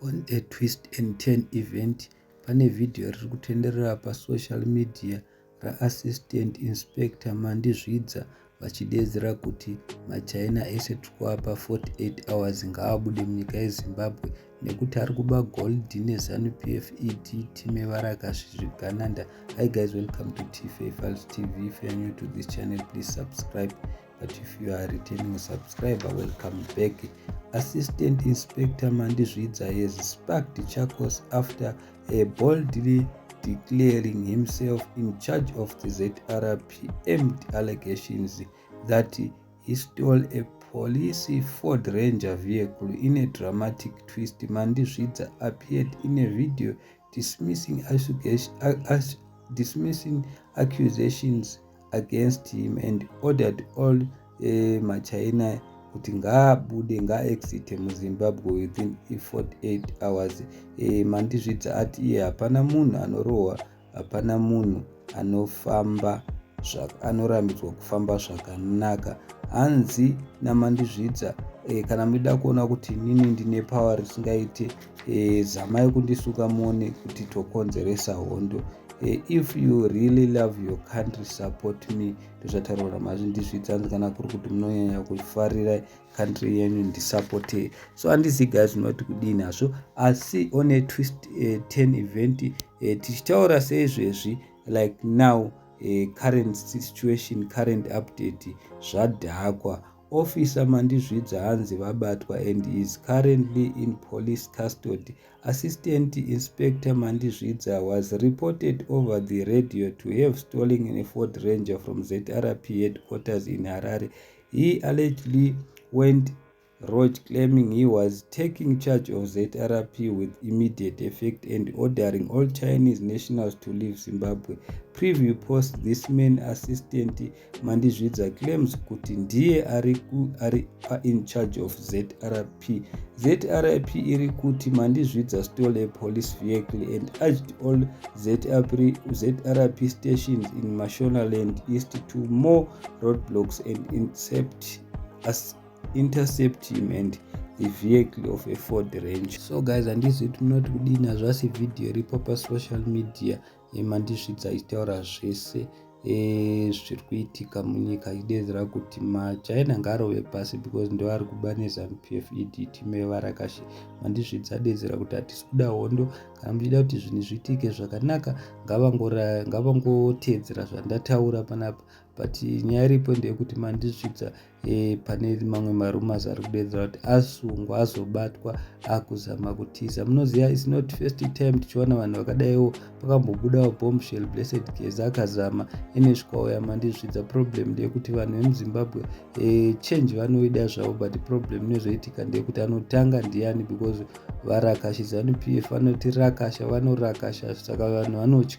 On a twist and turn event, pane video riri kutenderera pasocial media raassistant inspector Mandi Zvidza vachidedzera kuti maChina ese tikuapa 48 hours ngaabude munyika yeZimbabwe nekuti ari kuba gold neZANU-PF time varakasvigananda. Hi guys, welcome to T-Fair Files TV. If you are new to this channel, please subscribe. But if you are a returning subscriber, welcome back. Assistant Inspector Mandi Zvidza has sparked chakos after boldly declaring himself in charge of the ZRP amid allegations that he stole a police Ford Ranger vehicle. In a dramatic twist, Mandi Zvidza appeared in a video dismissing accusations against him and ordered all maChina kuti ngaabude ngaaexite muZimbabwe within 48 hours. Mandi Zvidza ati iye hapana munhu anorohwa, hapana munhu anorambidzwa kufamba zvakanaka. Hanzi naMandi Zvidza, kana muida kuona kuti nini ndine power risingaite, zamai kundisuka muone kuti tokonzeresa hondo. If you really love your country, support me. Ndozvataura Mandi Zvidza kana kuri kuti munonyanya kufarira country yenyu ndisupport. So handisi guys unoti kudini hazvo, asi on a twist 10 event tichitaura seizvezvi like now, current situation, current update zvadhakwa. Officer Mandi Zvidza hanzi vabatwa and is currently in police custody. Assistant Inspector Mandi Zvidza was reported over the radio to have stolen a Ford Ranger from ZRP headquarters in Harare. He allegedly went rogue, claiming he was taking charge of ZRP with immediate effect and ordering all Chinese nationals to leave Zimbabwe. Preview post: this man Assistant Mandi Zvidza claims kuti ndiye ari in charge of ZRP. ZRP iri kuti Mandi Zvidza stole a police vehicle and urged all ZRP stations in Mashonaland East to more roadblocks and intercept him and the vehicle of a Ford Ranger. So guys, handisi kuti munoti kudini, zvasi video iripo pasocial media Mandi Zvidza ichitaura zvese zviri kuitika munyika, achidedzera kuti maChina ngaarove pasi because ndo ari kuba neZANU-PF time varakashi. Mandi Zvidza adedzera kuti hatisi kuda hondo, kana muchida kuti zvinhu zviitike zvakanaka ngavangotedzera zvandataura panapa. But nyaya iripo ndeyekuti Mandi Zvidza pane mamwe marumazi ari kudedzera kuti asungwa azobatwa akuzama kutiza. Munoziva is not first time tichiona vanhu vakadaiwo. Pakambobudawo bombshell Blessed Geza akazama enesvikauya Mandi Zvidza. Problem ndeyekuti vanhu vemuZimbabwe change vanoida zvavo, but problem inozoitika ndeyekuti anotanga ndiani because varakashi. ZANU-PF vanoti rakasha, vanorakasha, saka vanhu vanotya.